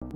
So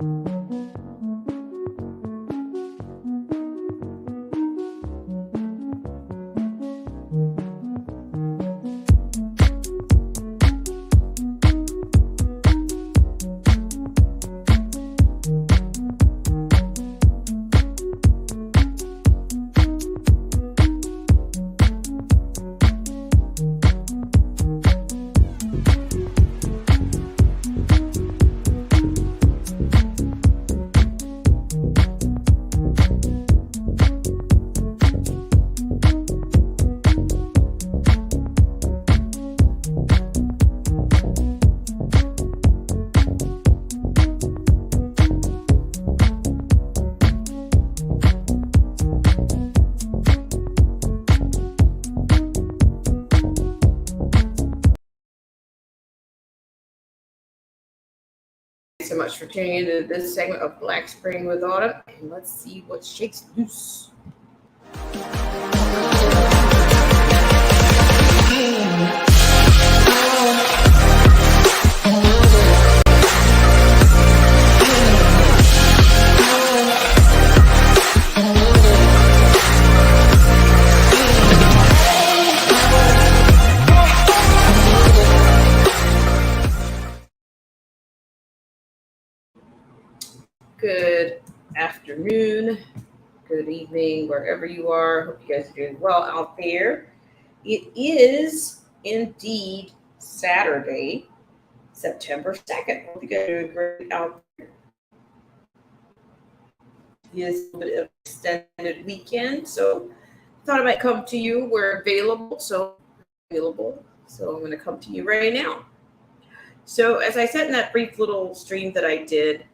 much for tuning into this segment of Black Spring with Autumn, and let's see what shakes loose. Good afternoon, good evening, wherever you are. Hope you guys are doing well out there. It is indeed Saturday, September 2nd. Hope you guys are doing great out there. It is a bit of an extended weekend, so I thought I might come to you. We're available, so I'm going to come to you right now. So as I said in that brief little stream that I did,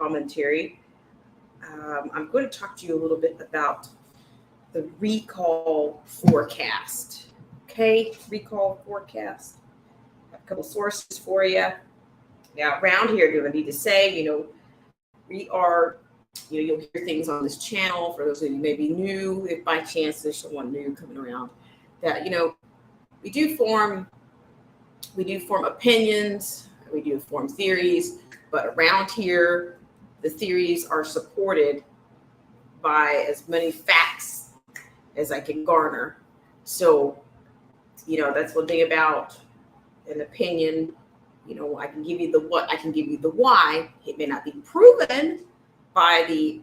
commentary, I'm going to talk to you a little bit about the recall forecast. Okay, recall forecast. I have a couple sources for you. Now, around here, do I need to say, we are, you'll hear things on this channel for those of you who may be new, if by chance there's someone new coming around, that, we do form opinions, we do form theories, but around here, the theories are supported by as many facts as I can garner. So, that's one thing about an opinion. I can give you the what, I can give you the why. It may not be proven by the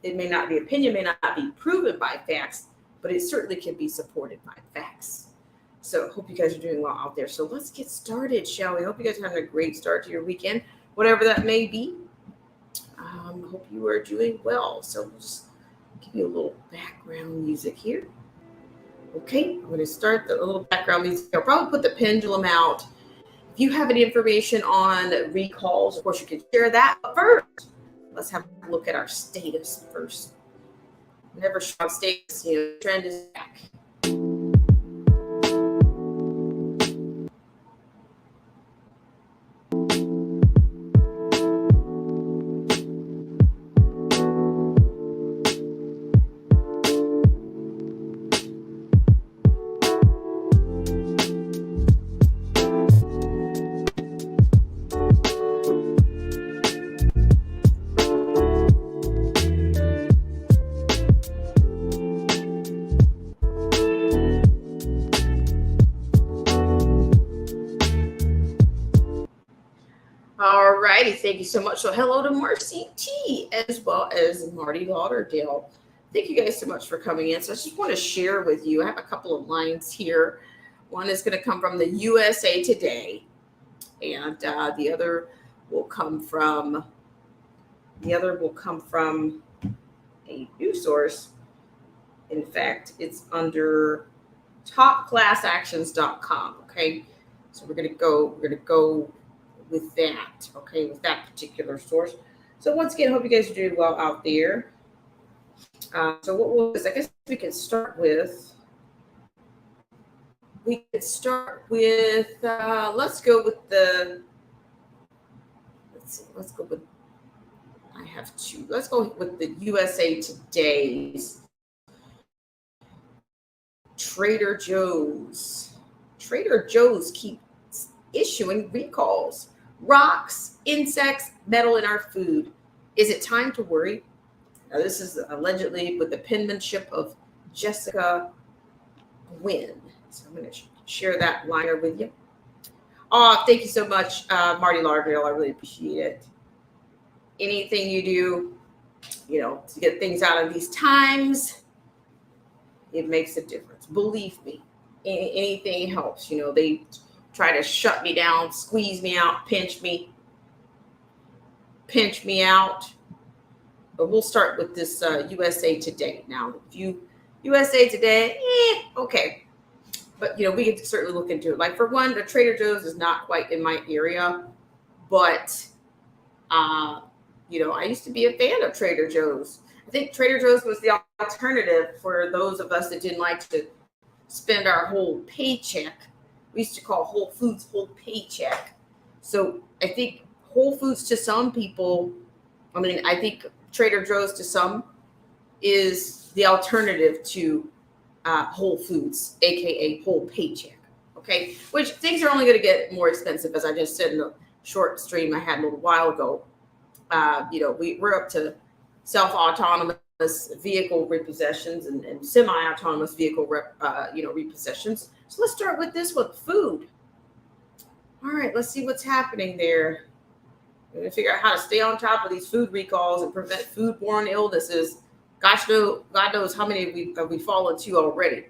it may not be opinion, may not be proven by facts, but it certainly can be supported by facts. So I hope you guys are doing well out there. So let's get started, shall we? Hope you guys are having a great start to your weekend, whatever that may be. Hope you are doing well. So we'll just give you a little background music here. Okay, I'm going to start the little background music. I'll probably put the pendulum out. If you have any information on recalls, of course, you can share that. But first, let's have a look at our status first. Never strong status, the trend is back. Thank you so much. So hello to Marcy T as well as Marty Lauderdale. Thank you guys so much for coming in. So I just want to share with you, I have a couple of lines here. One is going to come from the USA Today, and the other will come from a news source. In fact, it's under topclassactions.com. Okay, so we're gonna go with that, okay, with that particular source. So once again, I hope you guys are doing well out there. So what we'll do is, I guess we could start with, let's go with let's go with the USA Today's Trader Joe's. Trader Joe's keeps issuing recalls. rocks, insects, metal in our food. Is it time to worry? Now, this is allegedly with the penmanship of Jessica Gwynn. So I'm going to share that liner with you. Oh, thank you so much, Marty Lardale. I really appreciate it. Anything you do, to get things out of these times, it makes a difference. Believe me, anything helps. They try to shut me down, squeeze me out, pinch me out. But we'll start with this USA Today. Now, USA Today, okay. But, we can certainly look into it. Like, for one, the Trader Joe's is not quite in my area. But, I used to be a fan of Trader Joe's. I think Trader Joe's was the alternative for those of us that didn't like to spend our whole paycheck. We used to call Whole Foods whole paycheck. So I think Whole Foods to some people, I think Trader Joe's to some is the alternative to Whole Foods, aka whole paycheck. Okay, which things are only going to get more expensive, as I just said in the short stream I had a little while ago. We're up to self-autonomous vehicle repossessions and semi-autonomous vehicle repossessions. So let's start with this one, food. All right, let's see what's happening there. We're going to figure out how to stay on top of these food recalls and prevent foodborne illnesses. God knows how many we fallen to already.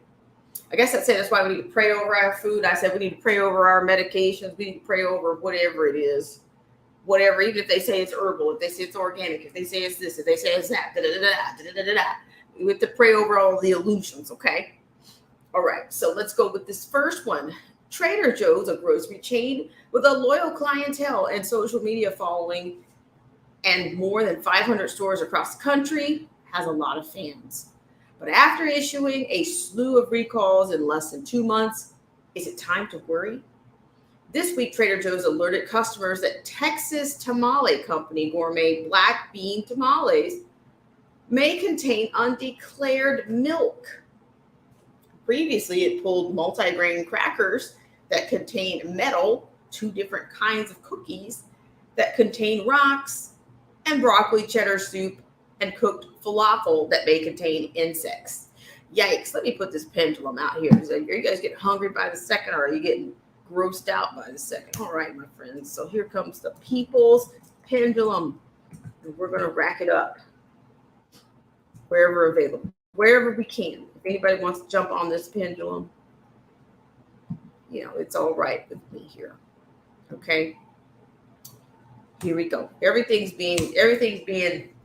I guess I'd say that's why we need to pray over our food. I said we need to pray over our medications. We need to pray over whatever it is. Whatever, even if they say it's herbal, if they say it's organic, if they say it's this, if they say it's that, we have to pray over all the illusions, okay? All right, so let's go with this first one. Trader Joe's, a grocery chain with a loyal clientele and social media following and more than 500 stores across the country, has a lot of fans. But after issuing a slew of recalls in less than 2 months, is it time to worry? This week, Trader Joe's alerted customers that Texas tamale company Gourmet Black Bean Tamales may contain undeclared milk. Previously, it pulled multigrain crackers that contain metal, 2 different kinds of cookies that contain rocks, and broccoli cheddar soup and cooked falafel that may contain insects. Yikes, let me put this pendulum out here. Are you guys getting hungry by the second, or are you getting grossed out by the second? All right, my friends. So here comes the people's pendulum. And we're going to rack it up wherever available, wherever we can. If anybody wants to jump on this pendulum, it's all right with me here. Okay. Here we go. Everything's being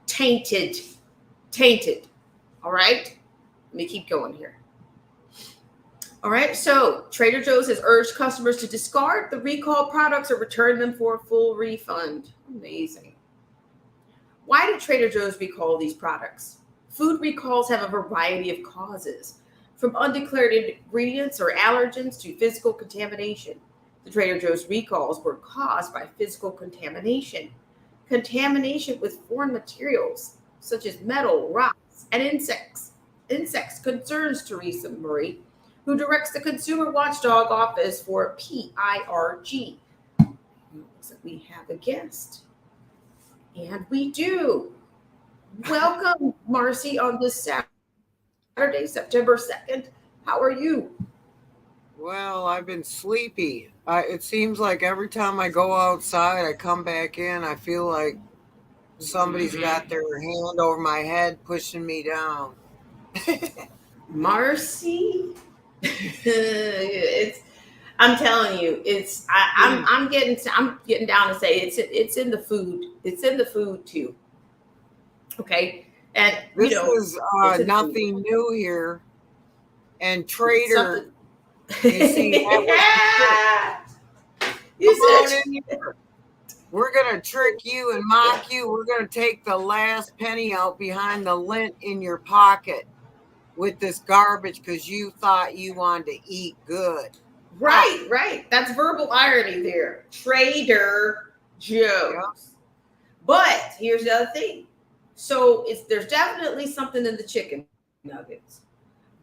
tainted. All right. Let me keep going here. All right, so Trader Joe's has urged customers to discard the recalled products or return them for a full refund. Amazing. Why did Trader Joe's recall these products? Food recalls have a variety of causes, from undeclared ingredients or allergens to physical contamination. The Trader Joe's recalls were caused by physical contamination. Contamination with foreign materials, such as metal, rocks, and insects. Insects concerns Teresa Murray, who directs the Consumer Watchdog Office for PIRG. So we have a guest. And we do. Welcome, Marcy, on this Saturday, September 2nd. How are you? Well, I've been sleepy. It seems like every time I go outside, I come back in, I feel like somebody's got their hand over my head pushing me down. Marcy? I'm telling you, I'm getting down to say it's in the food. It's in the food too. Okay. And this is nothing new here. And Trader, you see, we're gonna trick you and mock you. We're gonna take the last penny out behind the lint in your pocket with this garbage because you thought you wanted to eat good. Right. That's verbal irony there. Trader Joe's. Yeah. But here's the other thing. So there's definitely something in the chicken nuggets.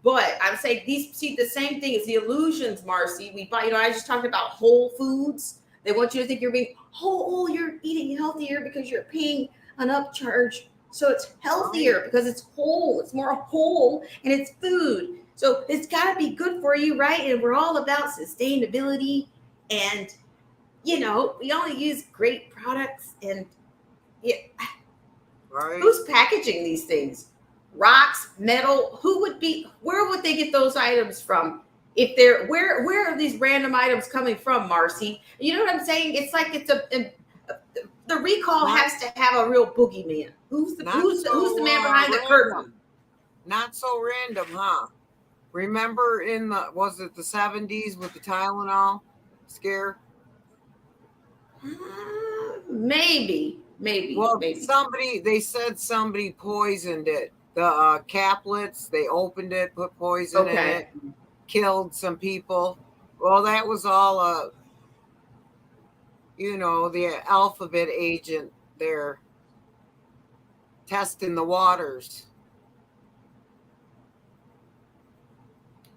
But I would say the same thing as the illusions, Marcy. We buy, I just talked about Whole Foods. They want you to think you're being, you're eating healthier because you're paying an upcharge. So it's healthier because it's whole. It's more whole and it's food. So it's got to be good for you, right? And we're all about sustainability. And, we only use great products. And Right. who's packaging these things? Rocks, metal. Where would they get those items from? If they're, where are these random items coming from, Marcy? You know what I'm saying? It's like the recall has to have a real boogeyman. Who's the man behind the curtain? Not so random, huh? Remember was it the 70s with the Tylenol scare? Maybe. Well, maybe. they said somebody poisoned it. The caplets, they opened it, put poison in it, killed some people. Well, that was all the alphabet agent there testing the waters.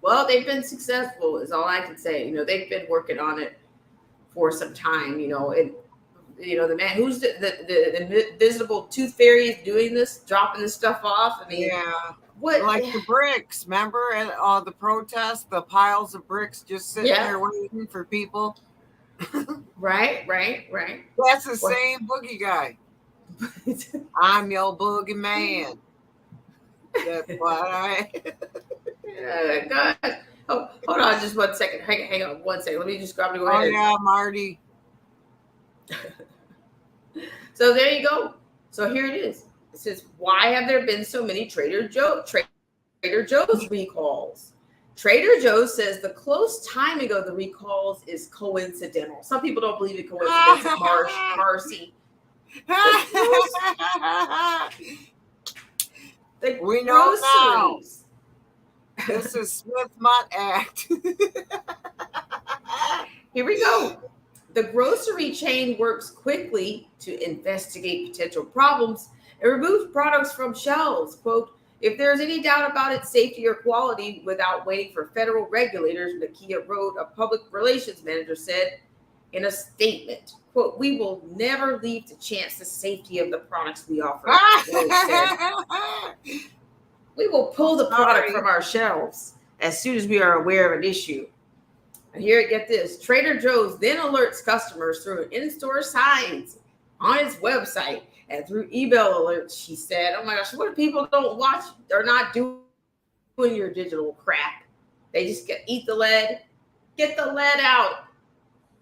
Well, they've been successful, is all I can say. They've been working on it for some time, and the man who's the invisible tooth fairy is doing this, dropping this stuff off. I mean, what? Like the bricks, remember at the protest, the piles of bricks just sitting there waiting for people. Right. That's the same boogie guy. I'm your boogie man. That's what God. Oh, hold on just 1 second. Hang on 1 second. Let me just grab it. Go ahead. Oh, yeah, Marty. So there you go. So here it is. It says, why have there been so many Trader Joe's recalls? Trader Joe's says the close timing of the recalls is coincidental. Some people don't believe in coincidences, Marcy. We know now. This is Smith Mott Act. Here we go. The grocery chain works quickly to investigate potential problems and remove products from shelves. Quote, if there's any doubt about its safety or quality without waiting for federal regulators, Nakia Road, a public relations manager, said in a statement, quote, we will never leave to chance the safety of the products we offer. We will pull the product from our shelves as soon as we are aware of an issue. And here, get this. Trader Joe's then alerts customers through in-store signs on its website and through email alerts, she said. Oh my gosh, what if people don't watch? They're not doing your digital crap. They just eat the lead. Get the lead out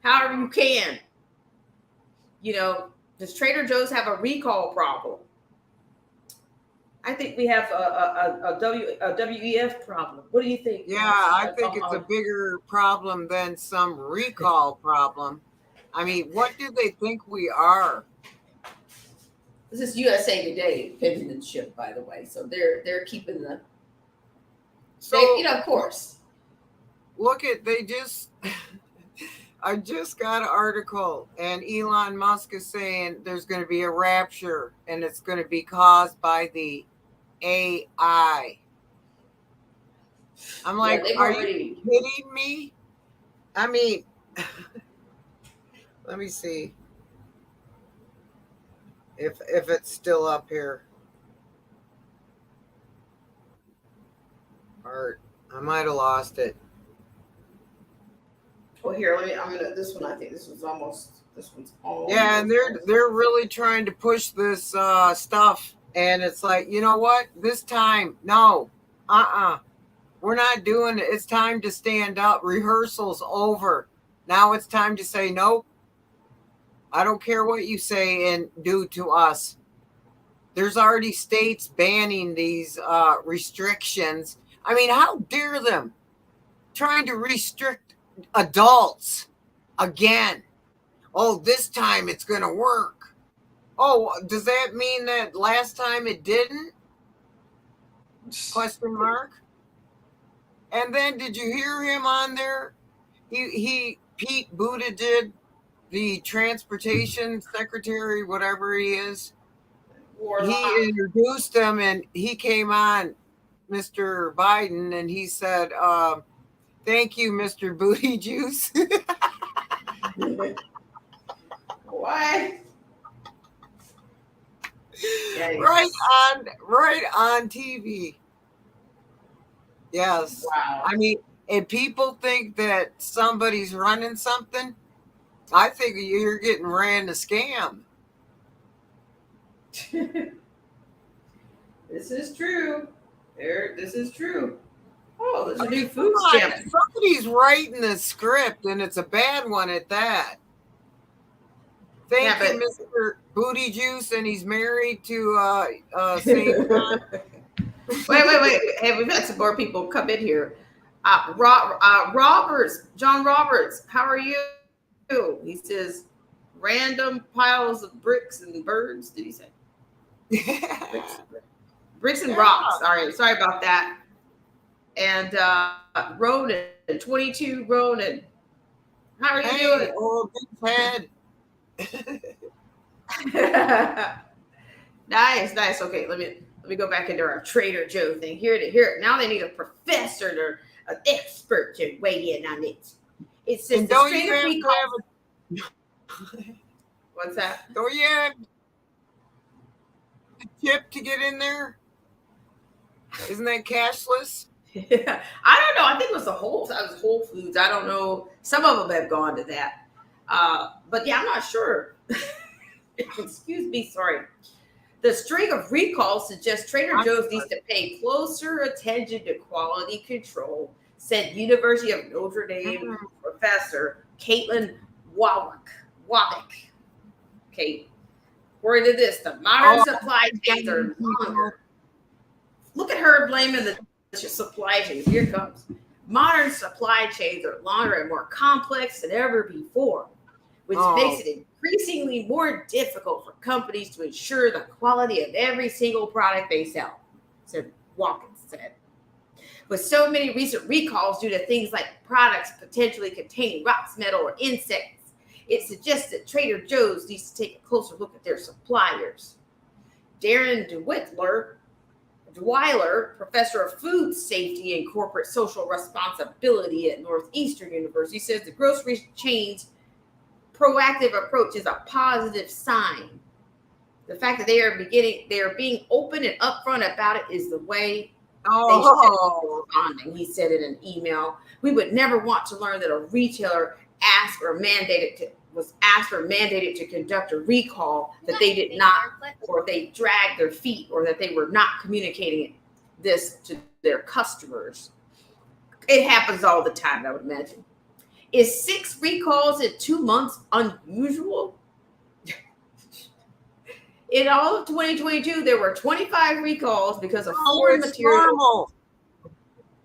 however you can. Does Trader Joe's have a recall problem? I think we have a WEF problem. What do you think? Yeah, I think it's a bigger problem than some recall problem. I mean, what do they think we are? This is USA Today penmanship, by the way. So they're keeping the. So of course. Look at I just got an article, and Elon Musk is saying there's going to be a rapture, and it's going to be caused by the AI. I'm like, are you kidding me? I mean, let me see if it's still up here. Art, I might have lost it. Well, here, this one, I think this one's almost. Yeah, and they're really trying to push this stuff, and it's like, you know what? This time, no, we're not doing it. It's time to stand up. Rehearsal's over. Now it's time to say nope. I don't care what you say and do to us. There's already states banning these restrictions. I mean, how dare them trying to restrict adults again? Oh, this time it's going to work. Oh, does that mean that last time it didn't? Question mark. And then did you hear him on there? Pete Buttigieg, the transportation secretary, whatever he is. He introduced him, and he came on, Mr. Biden, and he said, thank you, Mr. Booty Juice. Why? Yikes. Right on TV. Yes. Wow. I mean, if people think that somebody's running something, I think you're getting ran a scam. This is true. This is true. Oh, there's a I new mean, food come on, stamp. somebody's writing the script, and it's a bad one at that. Thank Yeah, you, Mr. Booty Juice, and he's married to St. John. Wait. Hey, we've had some more people come in here. John Roberts, how are you? He says, random piles of bricks and birds. Did he say? Bricks and rocks. All right, sorry about that. And Ronan, 22 Ronan. How are you doing? Oh, big head. Nice. Okay, let me go back into our Trader Joe thing. Here. Now they need a professor or an expert to weigh in on it. It says And the don't string you of have recalls. What's that? Don't you have a chip to get in there? Isn't that cashless? I don't know. I think it was Whole Foods. I don't know. Some of them have gone to that. But yeah, I'm not sure. Excuse me, sorry. The string of recalls suggests Trader Joe's needs to pay closer attention to quality control, said University of Notre Dame professor Caitlin Wabach. Okay. According to this, the modern supply chains are longer. Look at her blaming the supply chains. Here it comes. Modern supply chains are longer and more complex than ever before, which makes it increasingly more difficult for companies to ensure the quality of every single product they sell, said Watkins said. With so many recent recalls due to things like products potentially containing rocks, metal, or insects, it suggests that Trader Joe's needs to take a closer look at their suppliers. Darren Dweiler, professor of food safety and corporate social responsibility at Northeastern University, says the grocery chain's proactive approach is a positive sign. The fact that they are being open and upfront about it is the way they should be responding. He said in an email, "We would never want to learn that a retailer was asked or mandated to conduct a recall that they did not, or they dragged their feet, or that they were not communicating this to their customers." It happens all the time, I would imagine. Is 6 recalls in 2 months unusual? In all of 2022, there were 25 recalls because of foreign materials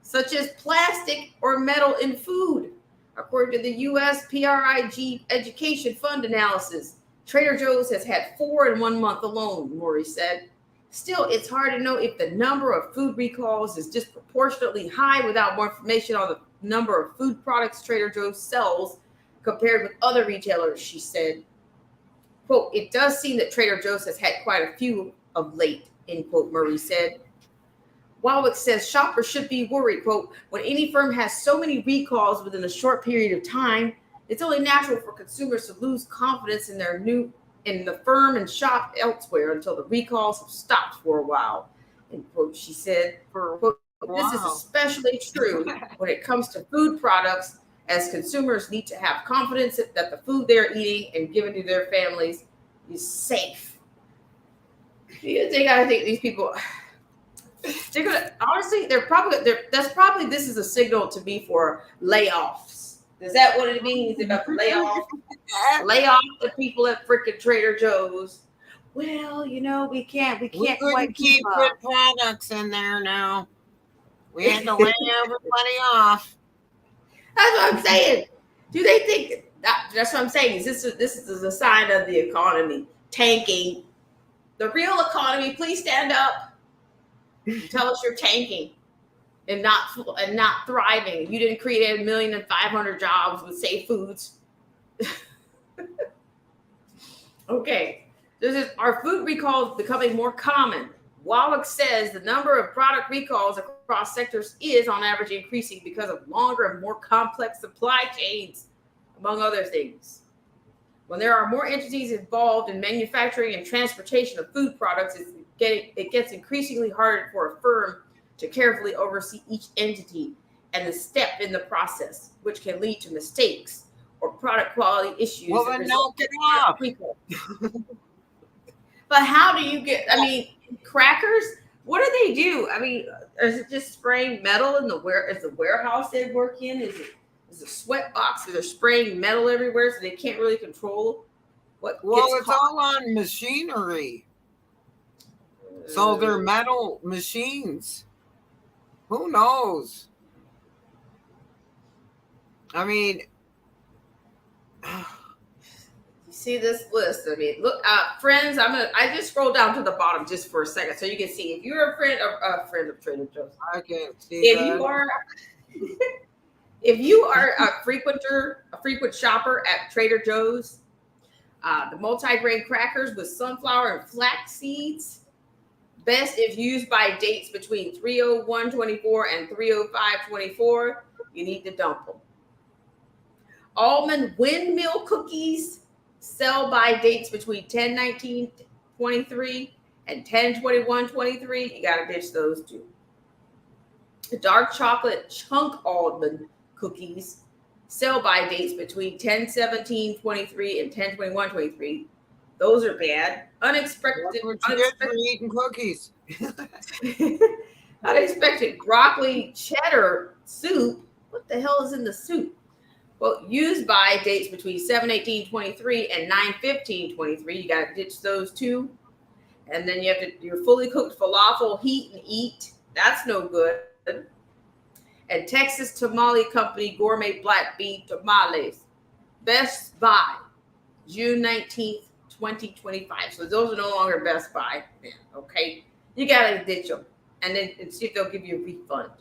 such as plastic or metal in food. According to the U.S. PRIG Education Fund analysis, Trader Joe's has had 4 in 1 month alone, Maury said. Still, it's hard to know if the number of food recalls is disproportionately high without more information on the number of food products Trader Joe's sells compared with other retailers, she said. Quote, "It does seem that Trader Joe's has had quite a few of late," end quote, Murray said. Walwick says shoppers should be worried, quote, "When any firm has so many recalls within a short period of time, it's only natural for consumers to lose confidence in the firm and shop elsewhere until the recalls have stopped for a while," end quote, she said. Quote, "This is especially true when it comes to food products, as consumers need to have confidence that the food they're eating and giving to their families is safe." I think these people, they're gonna, honestly, this is a signal to me for layoffs. Is that what it means about the layoff? Lay off the people at freaking Trader Joe's. Well, we can't quite keep good products in there now. We had to lay everybody off. That's what I'm saying. Do they think that's what I'm saying? This is a sign of the economy tanking? The real economy, please stand up. Tell us you're tanking and not thriving. You didn't create 1,500,000 jobs with Safe Foods. Okay, our food recalls becoming more common. Wallach says the number of product recalls across sectors is on average increasing because of longer and more complex supply chains, among other things. When there are more entities involved in manufacturing and transportation of food products, it gets increasingly harder for a firm to carefully oversee each entity and the step in the process, which can lead to mistakes or product quality issues. Well, then knock it off. But how do you get, I mean, crackers, what do they do? I mean, is it just spraying metal in is the warehouse they work in? Is a sweat box that they're spraying metal everywhere so they can't really control what it's all on machinery. So they're metal machines. Who knows? I mean, you see this list. I mean, look, friends. I just scroll down to the bottom just for a second so you can see if you're a friend of Trader Joe's. I can't see. If you are a frequent shopper at Trader Joe's, the multi-grain crackers with sunflower and flax seeds, best if used by dates between 3/01/24 and 3/05/24. You need to dump them. Almond windmill cookies sell by dates between 10/19/23 and 10/21/23. You got to ditch those too. The dark chocolate chunk almond cookies sell by dates between 10/17/23 and 10/21/23. Those are bad. Unexpected eating cookies. Unexpected broccoli cheddar soup. What the hell is in the soup? Well, used by dates between 7/18/23 and 9/15/23. You got to ditch those too. And then you have your fully cooked falafel heat and eat. That's no good. And Texas Tamale Company gourmet black bean tamales. Best Buy, June 19th, 2025. So those are no longer Best Buy. Okay. You got to ditch them and then see if they'll give you a refund.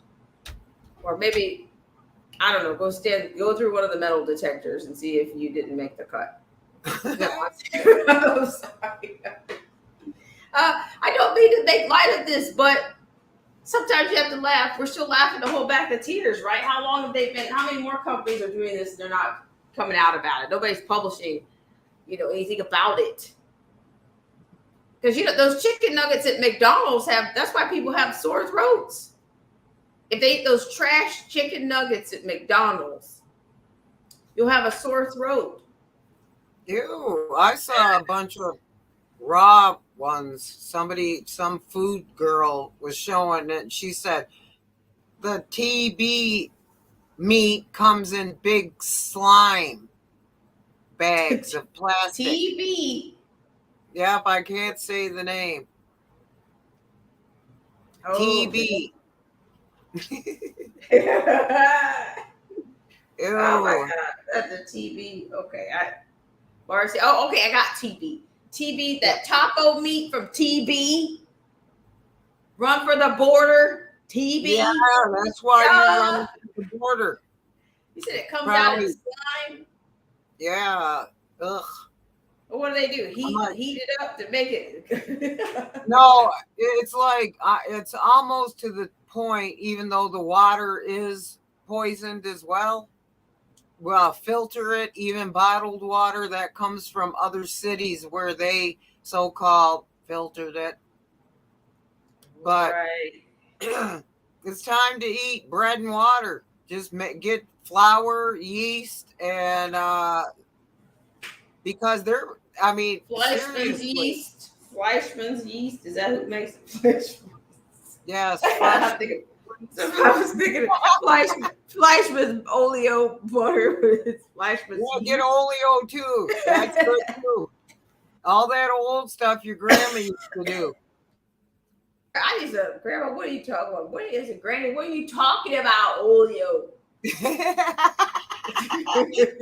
Or maybe, I don't know, go through one of the metal detectors and see if you didn't make the cut. No, I'm sorry. I don't mean to make light of this, but sometimes you have to laugh. We're still laughing to hold back the tears, right? How long have they been? How many more companies are doing this and they're not coming out about it? Nobody's publishing, anything about it. Because, those chicken nuggets at McDonald's that's why people have sore throats. If they eat those trash chicken nuggets at McDonald's, you'll have a sore throat. Ew, I saw a bunch of raw ones. Some food girl was showing it. She said the TB meat comes in big slime bags of plastic. TB. Yep, I can't say the name. Oh. TB. Ew. Oh my God, that's the TB. Okay, Marcy. Oh, okay, I got TB. TB, that taco meat from TB. Run for the border. TB. Yeah, that's why you're running for the border. You said it comes out in slime. Yeah. Ugh. Well, what do they do? Heat it up to make it. No, it's like it's almost to the point, even though the water is poisoned as well. Well, filter it, even bottled water that comes from other cities where they so-called filtered it. But right. It's time to eat bread and water. Just get flour, yeast, and because Fleischmann's yeast. Fleischmann's yeast. Is that who makes it? Yes. I was thinking Fleischmann's oleo butter. It's Fleischmann's. Well, get oleo too. That's good too. All that old stuff your grandma used to do. I used to, Grandma, what are you talking about? What is it, Granny? What are you talking about, oleo?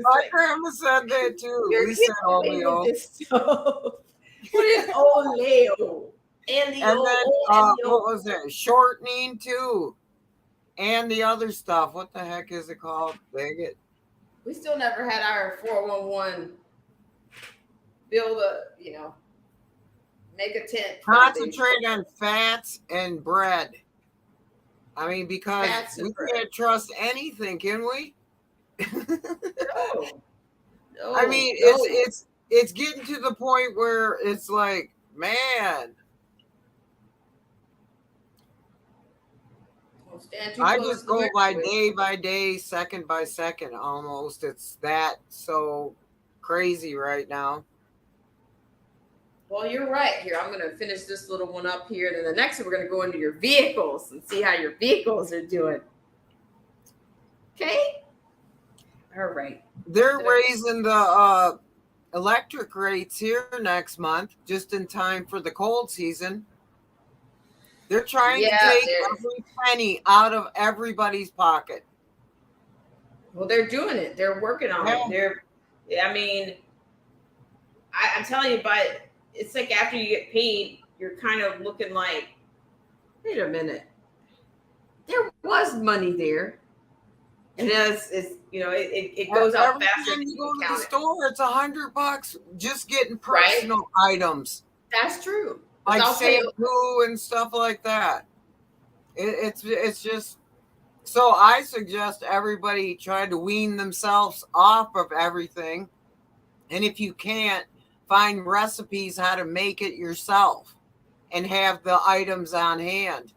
My grandma said that too. We said oleo. What is oleo? And then what was it? Shortening too. And the other stuff. What the heck is it called? Dang it. We still never had our 411 build make a tent. Concentrate on fats and bread. I mean, because we can't trust anything, can we? No. I mean, it's it's getting to the point where it's like, man, Don't stand too I close just to the go microwave. by day, second by second almost. It's that so crazy right now. Well, you're right. Here, I'm going to finish this little one up here. Then the next one, we're going to go into your vehicles and see how your vehicles are doing. Okay? All right. They're raising the electric rates here next month, just in time for the cold season. They're trying to take every penny out of everybody's pocket. Well, they're doing it. They're working on it. I mean, I'm telling you, but it's like after you get paid, you're kind of looking like, wait a minute, there was money there. And it's it goes out every faster time than you you go can to the count it. store, it's $100 just getting personal items. That's true. Like shampoo and stuff like that. It's just so I suggest everybody try to wean themselves off of everything. And if you can't, find recipes how to make it yourself and have the items on hand.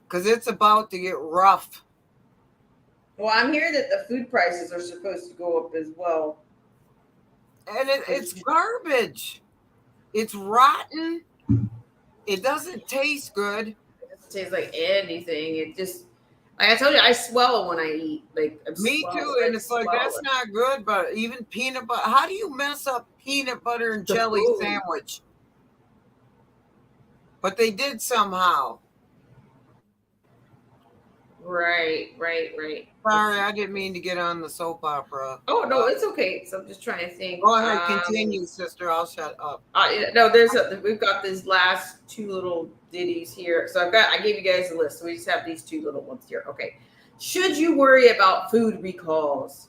Because it's about to get rough. Well, I'm hearing that the food prices are supposed to go up as well. And it's garbage. It's rotten. It doesn't taste good. It doesn't taste like anything. It just, like I told you, I swallow when I eat. Me too, and it's like that's not good. But even peanut butter, how do you mess up peanut butter and jelly sandwich? But they did somehow. Right. Sorry, I didn't mean to get on the soap opera. Oh no, it's okay. So I'm just trying to think. Go ahead, continue, sister. I'll shut up. No, we've got these last two little ditties here. So I gave you guys a list. So we just have these two little ones here. Okay. Should you worry about food recalls?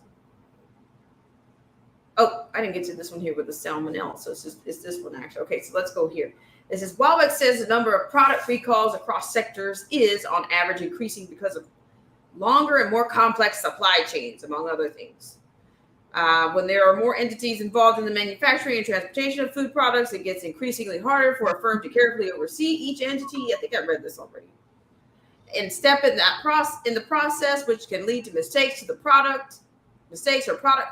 Oh, I didn't get to this one here with the salmonella. So it's this one actually. Okay, so let's go here. This is Walbeck says the number of product recalls across sectors is on average increasing because of longer and more complex supply chains, among other things. When there are more entities involved in the manufacturing and transportation of food products, it gets increasingly harder for a firm to carefully oversee each entity. I think I read this already. And step in the process, which can lead to mistakes or product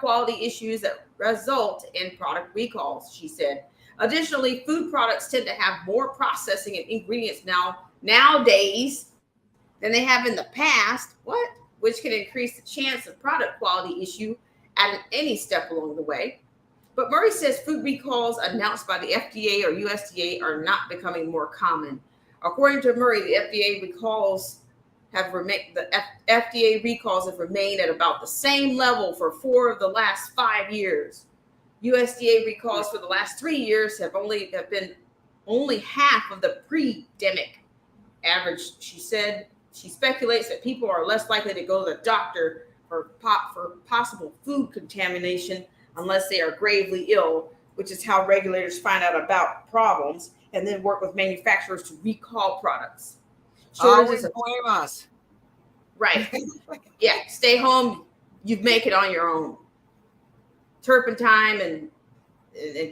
quality issues that result in product recalls, she said. Additionally, food products tend to have more processing and ingredients nowadays than they have in the past, which can increase the chance of product quality issue at any step along the way. But Murray says food recalls announced by the FDA or USDA are not becoming more common. According to Murray, the FDA recalls have remained at about the same level for 4 of the last 5 years. USDA recalls for the last 3 years have been only half of the pre-demic average. She said she speculates that people are less likely to go to the doctor for possible food contamination unless they are gravely ill, which is how regulators find out about problems and then work with manufacturers to recall products. Always blame us. Right. Yeah. Stay home. You make it on your own. Turpentine and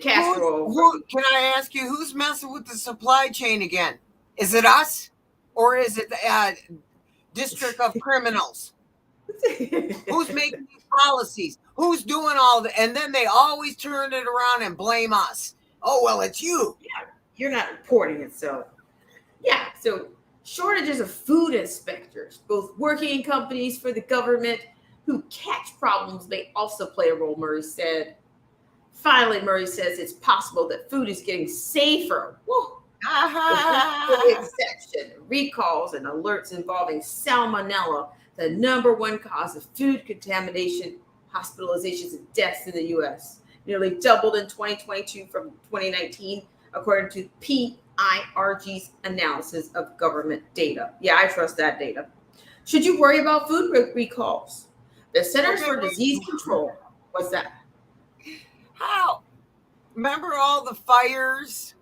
castor oil. Can I ask you, who's messing with the supply chain again? Is it us? Or is it the District of Criminals? Who's making these policies? Who's doing all the? And then they always turn it around and blame us. Oh, well, it's you. Yeah, you're not reporting it. So, yeah. So shortages of food inspectors, both working in companies for the government who catch problems may also play a role, Murray said. Finally, Murray says it's possible that food is getting safer. Whoa. The exception, recalls and alerts involving salmonella, the number one cause of food contamination, hospitalizations, and deaths in the U.S. Nearly doubled in 2022 from 2019, according to PIRG's analysis of government data. Yeah, I trust that data. Should you worry about food recalls? The Centers for Disease Control. What's that? How? Remember all the fires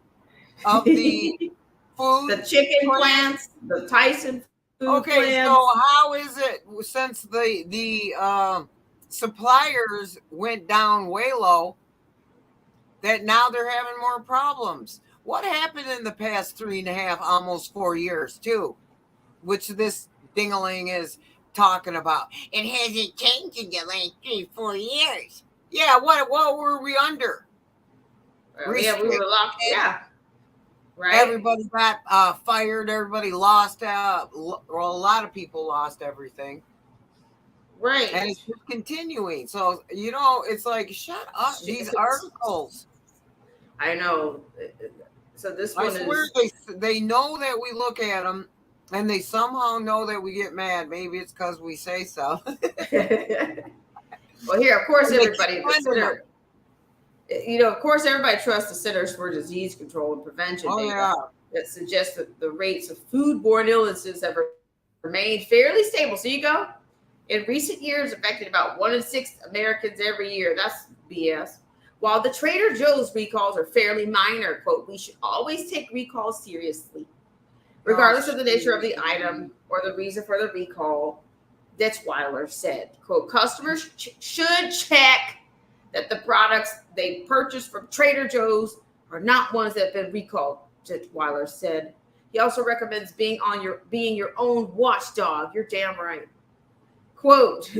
of the food? The chicken plants, the Tyson food plants. So how is it since the suppliers went down way low, that now they're having more problems. What happened in the past 3.5, almost 4 years, too, which this dingaling is talking about? It hasn't changed in the last 3-4 years. Yeah, what were we under? Yeah, we were locked. Yeah, right. Everybody got fired. Everybody lost. Well, a lot of people lost everything. Right. And it's just continuing. So, it's like, shut up. These articles. I know. So this one I swear they know that we look at them, and they somehow know that we get mad. Maybe it's because we say so. Well, here, of course, everybody, of course, everybody trusts the Centers for Disease Control and Prevention data that suggests that the rates of foodborne illnesses have remained fairly stable. So you go. In recent years, affected about 1 in 6 Americans every year. That's BS. While the Trader Joe's recalls are fairly minor, quote, we should always take recalls seriously, regardless of the nature of the item or the reason for the recall. Detweiler said, quote, customers should check that the products they purchase from Trader Joe's are not ones that have been recalled, Detweiler said. He also recommends being your own watchdog. You're damn right. Quote,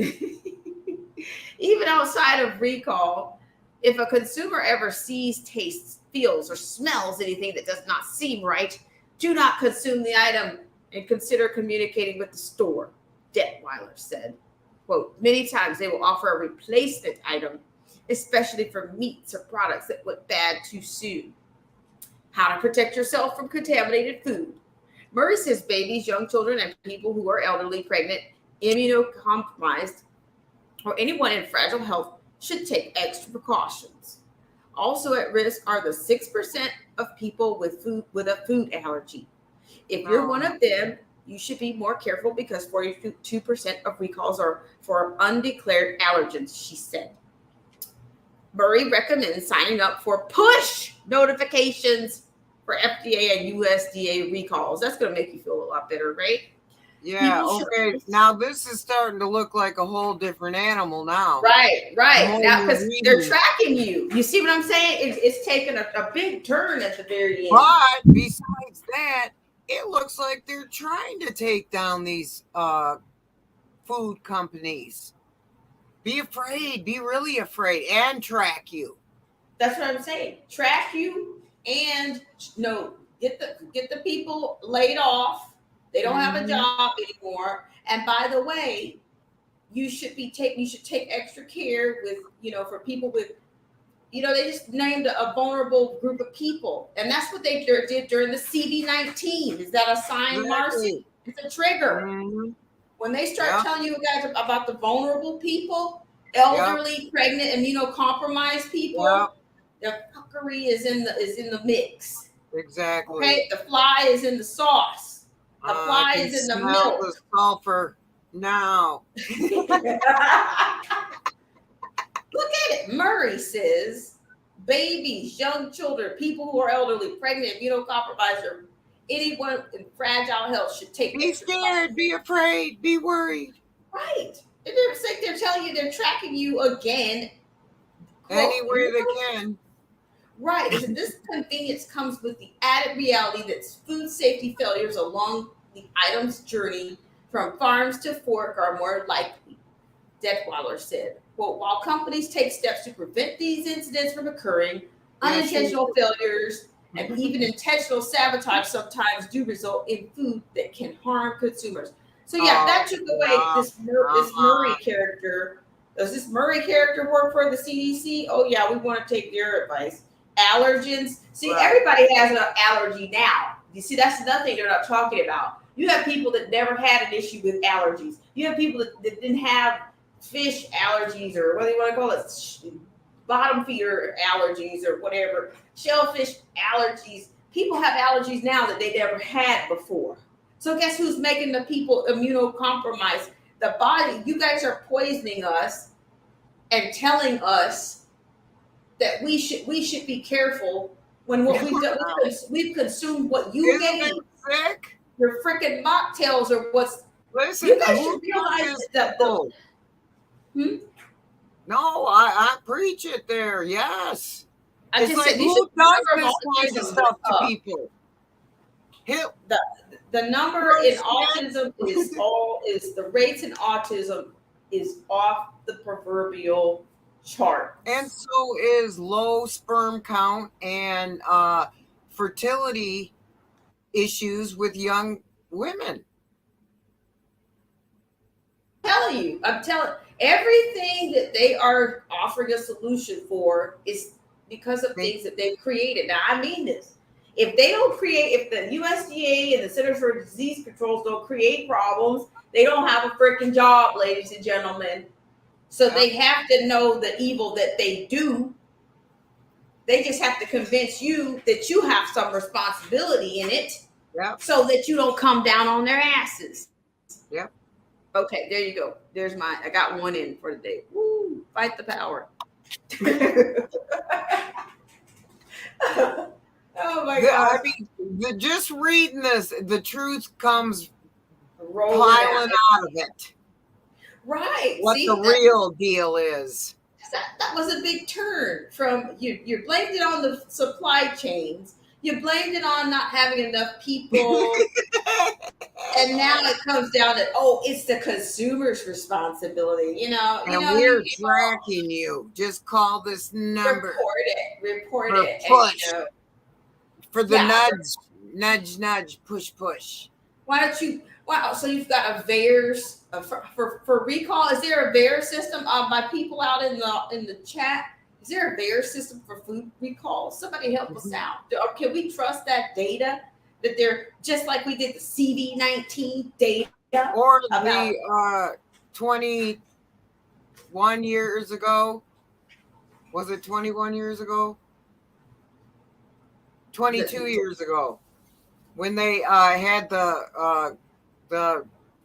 even outside of recall, if a consumer ever sees, tastes, feels, or smells anything that does not seem right, do not consume the item and consider communicating with the store, Detweiler said. Quote, many times they will offer a replacement item, especially for meats or products that went bad too soon. How to protect yourself from contaminated food. Murray says babies, young children, and people who are elderly, pregnant, immunocompromised, or anyone in fragile health should take extra precautions. Also at risk are the 6% of people with a food allergy. If you're one of them, you should be more careful because 42% of recalls are for undeclared allergens, she said. Murray recommends signing up for push notifications for FDA and USDA recalls. That's going to make you feel a lot better, right? Yeah, okay. Now this is starting to look like a whole different animal now. Right. Now, because they're tracking you. You see what I'm saying? It's taken a big turn at the very end. But besides that, it looks like they're trying to take down these food companies. Be afraid. Be really afraid. And track you. That's what I'm saying. Track you and get the people laid off. They don't have a job anymore. And by the way, you should take extra care with, for people with, they just named a vulnerable group of people. And that's what they did during the CV-19. Is that a sign, Marcy? It's a trigger. Mm-hmm. When they start telling you guys about the vulnerable people, elderly, pregnant, immunocompromised people, the fuckery is in the mix. Exactly. Okay, the fly is in the sauce. The fly is in the milk. The sulfur now. Look at it. Murray says babies, young children, people who are elderly, pregnant, immunocompromised, or anyone in fragile health should take. Be scared, be afraid, be worried. Right. They're telling you they're tracking you again. Anywhere they can. Right. This convenience comes with the added reality that food safety failures along the item's journey from farms to fork are more likely, Detweiler said. Quote, while companies take steps to prevent these incidents from occurring, unintentional failures and even intentional sabotage sometimes do result in food that can harm consumers. So that took away this Murray character. Does this Murray character work for the CDC? Oh yeah, we want to take their advice. Allergens. See, everybody has an allergy now. You see, that's another thing they're not talking about. You have people that never had an issue with allergies. You have people that didn't have fish allergies or what do you want to call it? Bottom feeder allergies or whatever. Shellfish allergies. People have allergies now that they never had before. So guess who's making the people immunocompromised? The body. You guys are poisoning us and telling us that we should be careful when what we've done, we've consumed what you gave. Your freaking mocktails are what's. Listen, you guys should realize that No, I preach it there. Yes. I It's just like, said you who should does remember this kind of autism stuff to up. people? Hell, The number in autism is the rates in autism is off the proverbial chart. and so is low sperm count and fertility issues with young women. I'm telling everything that they are offering a solution for is because of things that they've created. Now, I mean this. If the USDA and the Center for Disease Controls don't create problems, they don't have a freaking job, ladies and gentlemen. So they have to know the evil that they do. They just have to convince you that you have some responsibility in it, so that you don't come down on their asses. Yep. Okay, there you go. There's I got one in for the day. Woo! Fight the power. Oh my God! I mean, just reading this, the truth comes piling out of it. Right. What the real deal is. That was a big turn from you blamed it on the supply chains. You blamed it on not having enough people. And now it comes down to, it's the consumer's responsibility. We're tracking you. Just call this number. Report it. Push. For the nudge, push. Why don't you? Wow. So you've got a VAERS for recall. Is there a VAERS system? My people out in the chat. Is there a VAERS system for food recall? Somebody help us out. Or can we trust that data? That they're just like we did the CV-19 data, or the 21 years ago. Was it 21 years ago? 22 years ago, when they had the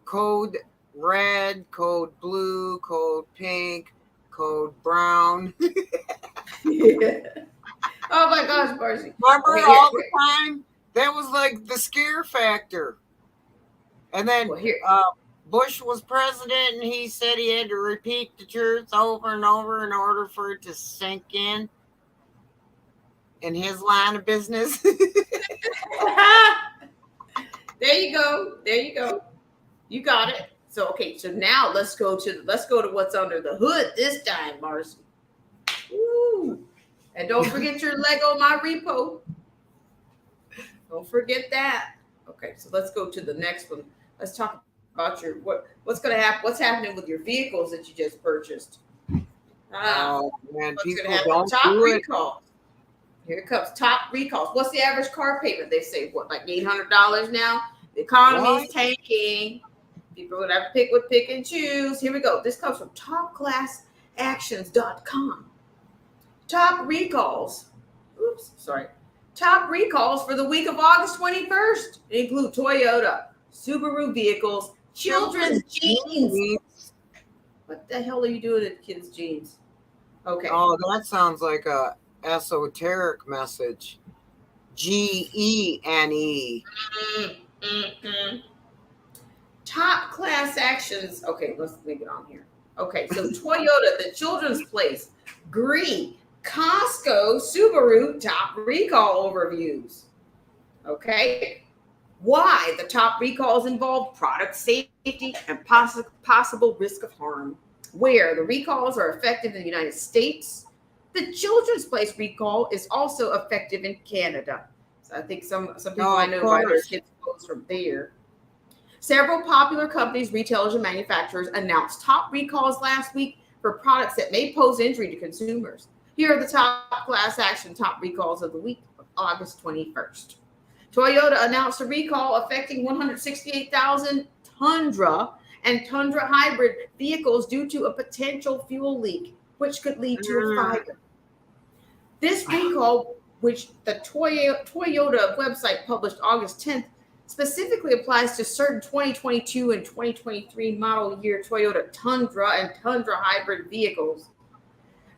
code red, code blue, code pink, code brown. Yeah. Oh my gosh, Marcy! Remember all the time? That was like the scare factor. And then Bush was president, and he said he had to repeat the truth over and over in order for it to sink in his line of business. There you go. You got it. So so now let's go to what's under the hood this time, Marcy. Woo. And don't forget your Lego My Repo. Don't forget that. Okay, so let's go to the next one. Let's talk about what's going to happen. What's happening with your vehicles that you just purchased? Oh man, people don't do recalls. Here it comes. Top recalls. What's the average car payment? They say like $800 now. The economy is tanking. People would have to pick and choose. Here we go. This comes from topclassactions.com. Top recalls. Top recalls for the week of August 21st include Toyota, Subaru vehicles, children's jeans. What the hell are you doing at kids' jeans? Okay. Oh, that sounds like a esoteric message. GENE. Mm-hmm. Top class actions. Okay, let's make it on here. Okay, so Toyota, the Children's Place, Gree, Costco, Subaru, top recall overviews. Okay. Why? The top recalls involve product safety and possible risk of harm. Where? The recalls are effective in the United States. The Children's Place recall is also effective in Canada. So I think some people I know buy their kids' clothes from there. Several popular companies, retailers, and manufacturers announced top recalls last week for products that may pose injury to consumers. Here are the top class action top recalls of the week of August 21st. Toyota announced a recall affecting 168,000 Tundra and Tundra hybrid vehicles due to a potential fuel leak, which could lead to a fire. This recall, which the Toyota website published August 10th, specifically applies to certain 2022 and 2023 model year Toyota Tundra and Tundra hybrid vehicles.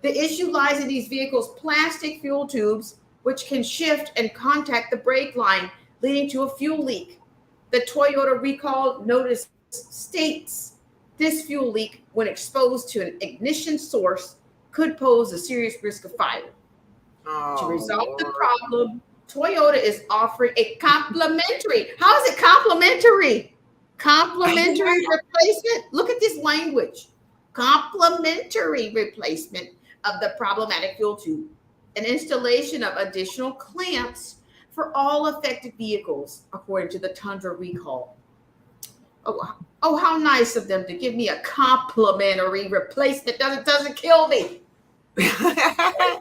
The issue lies in these vehicles' plastic fuel tubes, which can shift and contact the brake line, leading to a fuel leak. The Toyota recall notice states this fuel leak, when exposed to an ignition source, could pose a serious risk of fire. Oh, To resolve the Lord. problem, Toyota is offering a complimentary. How is it complimentary? Complimentary replacement. Look at this language. Complimentary replacement of the problematic fuel tube. An installation of additional clamps for all affected vehicles, according to the Tundra recall. Oh, how nice of them to give me a complimentary replacement. Doesn't kill me. Let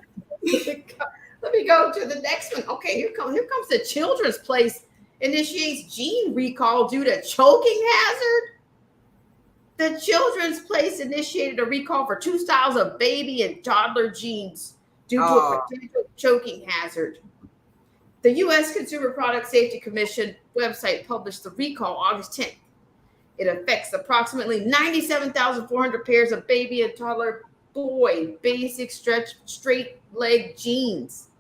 me go to the next one. Okay, here comes the Children's Place initiates gene recall due to choking hazard. The Children's Place initiated a recall for 2 styles of baby and toddler jeans due to a potential choking hazard. The U.S. Consumer Product Safety Commission website published the recall August 10th. It affects approximately 97,400 pairs of baby and toddler boy basic straight leg jeans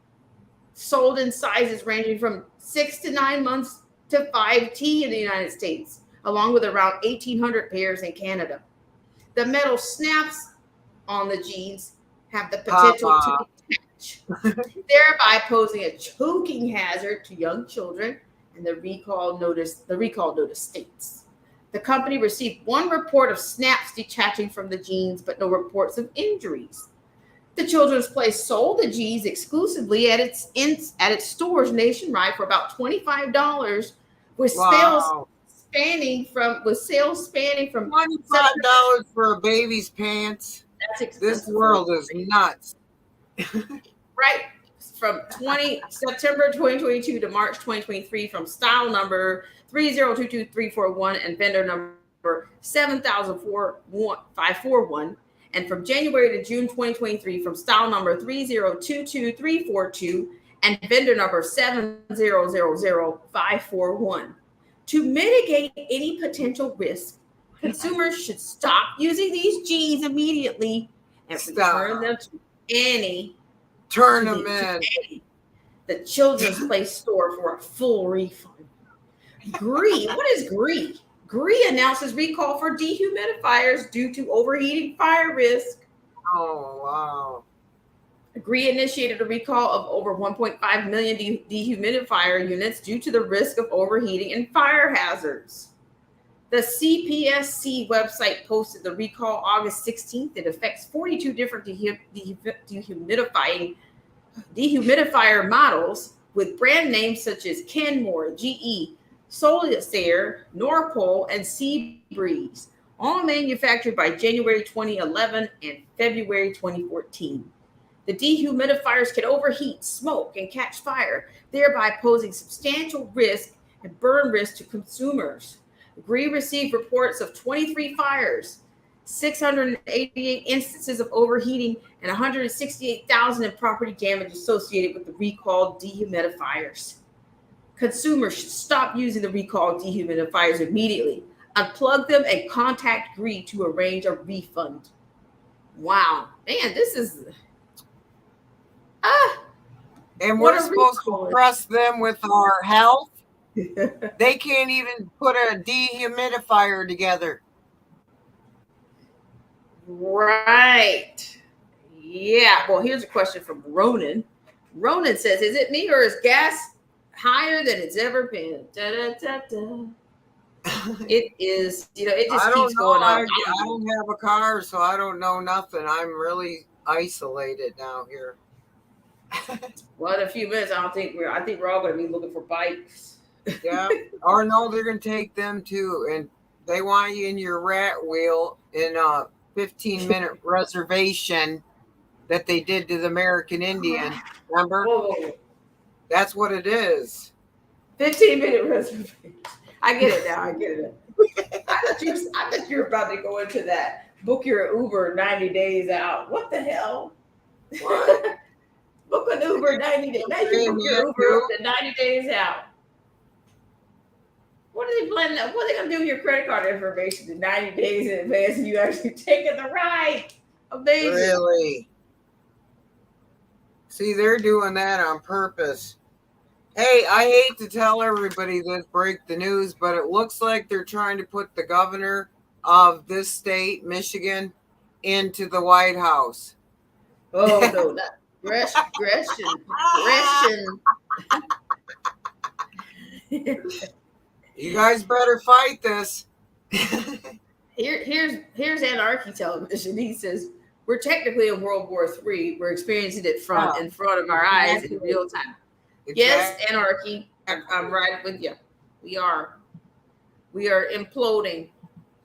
sold in sizes ranging from 6 to 9 months to 5T in the United States, along with around 1,800 pairs in Canada. The metal snaps on the jeans have the potential to detach, thereby posing a choking hazard to young children, and the recall notice states. The company received 1 report of snaps detaching from the jeans, but no reports of injuries. The Children's Place sold the jeans exclusively at its stores nationwide for about $25, with sales spanning from $25 for a baby's pants. That's expensive. This world is nuts. Right. From September 2022 to March 2023, from style number 3022341 and vendor number 700541, and from January to June 2023 from style number 3022342 and vendor number 7000541. To mitigate any potential risk, consumers should stop using these jeans immediately and return them to any the Children's Place store for a full refund. Gree, what is Gree? Gree announces recall for dehumidifiers due to overheating fire risk. Oh, wow. Gree initiated a recall of over 1.5 million dehumidifier units due to the risk of overheating and fire hazards. The CPSC website posted the recall August 16th. It affects 42 different dehumidifier models with brand names such as Kenmore, GE, Solitaire, Norpol, and Seabreeze, all manufactured by January 2011 and February 2014. The dehumidifiers can overheat, smoke, and catch fire, thereby posing substantial risk and burn risk to consumers. Gree received reports of 23 fires, 688 instances of overheating, and 168,000 in property damage associated with the recalled dehumidifiers. Consumers should stop using the recalled dehumidifiers immediately, unplug them, and contact Gree to arrange a refund. Wow, man, this is and we're supposed to trust them with our health. They can't even put a dehumidifier together. Right. Yeah. Well, here's a question from Ronan. Ronan says, is it me or is gas higher than it's ever been? Da, da, da, da. It is, it just keeps going up. I don't have a car, so I don't know nothing. I'm really isolated now here. Well, in a few minutes, I think we're all going to be looking for bikes. Yeah. Or no, they're going to take them too. And they want you in your rat wheel in a 15-minute reservation that they did to the American Indian. Remember? Whoa. That's what it is. 15-minute reservation. I get it now. I get it. I thought you were about to go into that. Book your Uber 90 days out. What the hell? What? Book an Uber 90 days. Now you book your Uber up to 90 days out. What are they planning? What are they going to do with your credit card information in 90 days in advance and you actually taking the ride? Amazing. Really? See, they're doing that on purpose. Hey, I hate to tell everybody this, break the news, but it looks like they're trying to put the governor of this state, Michigan, into the White House. Oh no, not Gresham. You guys better fight this. Here's Anarchy Television. He says we're technically in World War III. We're experiencing it in front of our eyes in real time. Exactly. Yes, Anarchy. I'm right with you. We are imploding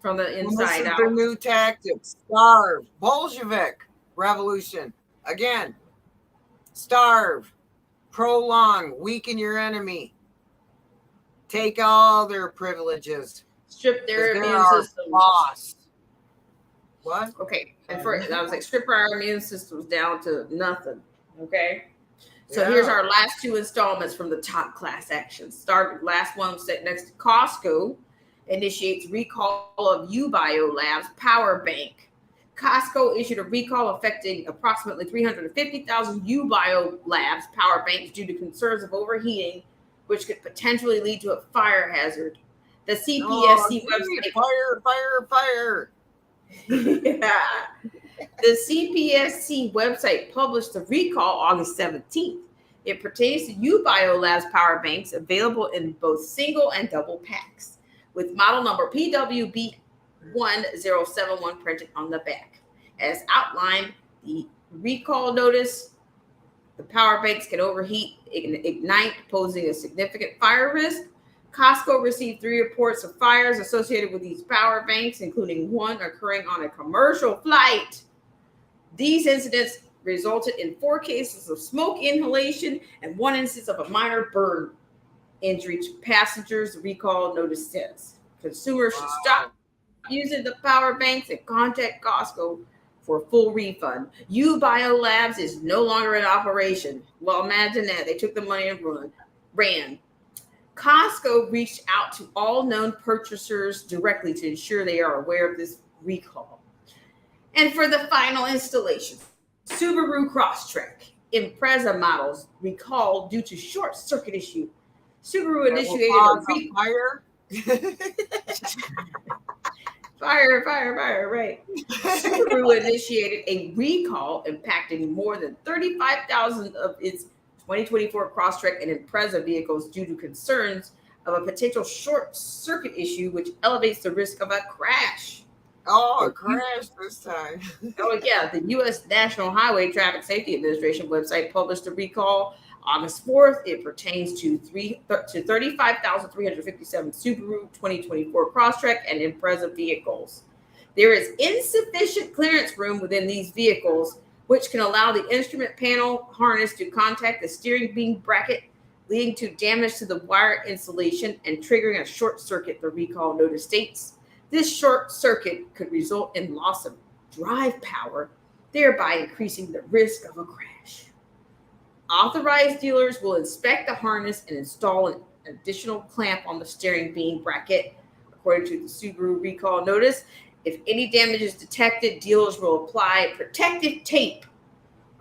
from the inside out. The new tactics: starve, Bolshevik revolution again. Starve, prolong, weaken your enemy, take all their privileges, strip their immune system. Lost. What? Okay, and I was like, strip our immune systems down to nothing. Okay. So here's our last two installments from the top class actions. Last one set next to Costco initiates recall of UBioLabs power bank. Costco issued a recall affecting approximately 350,000 UBioLabs power banks due to concerns of overheating, which could potentially lead to a fire hazard. The CPSC website. Fire. Yeah. The CPSC website published the recall August 17th. It pertains to UBioLabs power banks available in both single and double packs, with model number PWB1071 printed on the back. As outlined, the recall notice, the power banks can overheat and ignite, posing a significant fire risk. Costco received 3 reports of fires associated with these power banks, including one occurring on a commercial flight. These incidents resulted in 4 cases of smoke inhalation and 1 instance of a minor burn injury to passengers, the recall notice says. Consumers should stop using the power banks and contact Costco for a full refund. UBioLabs is no longer in operation. Well, imagine that. They took the money and ran. Costco reached out to all known purchasers directly to ensure they are aware of this recall. And for the final installation, Subaru Crosstrek Impreza models recalled due to short circuit issue. Subaru initiated a fire. Fire, right. Subaru initiated a recall impacting more than 35,000 of its 2024 Crosstrek and Impreza vehicles due to concerns of a potential short circuit issue, which elevates the risk of a crash. Oh, a crash this time. Oh, yeah. The U.S. National Highway Traffic Safety Administration website published a recall August 4th. It pertains to 35,357 Subaru 2024 Crosstrek and Impreza vehicles. There is insufficient clearance room within these vehicles, which can allow the instrument panel harness to contact the steering beam bracket, leading to damage to the wire insulation and triggering a short circuit, the recall notice states. This short circuit could result in loss of drive power, thereby increasing the risk of a crash. Authorized dealers will inspect the harness and install an additional clamp on the steering beam bracket, according to the Subaru recall notice. If any damage is detected, dealers will apply protective tape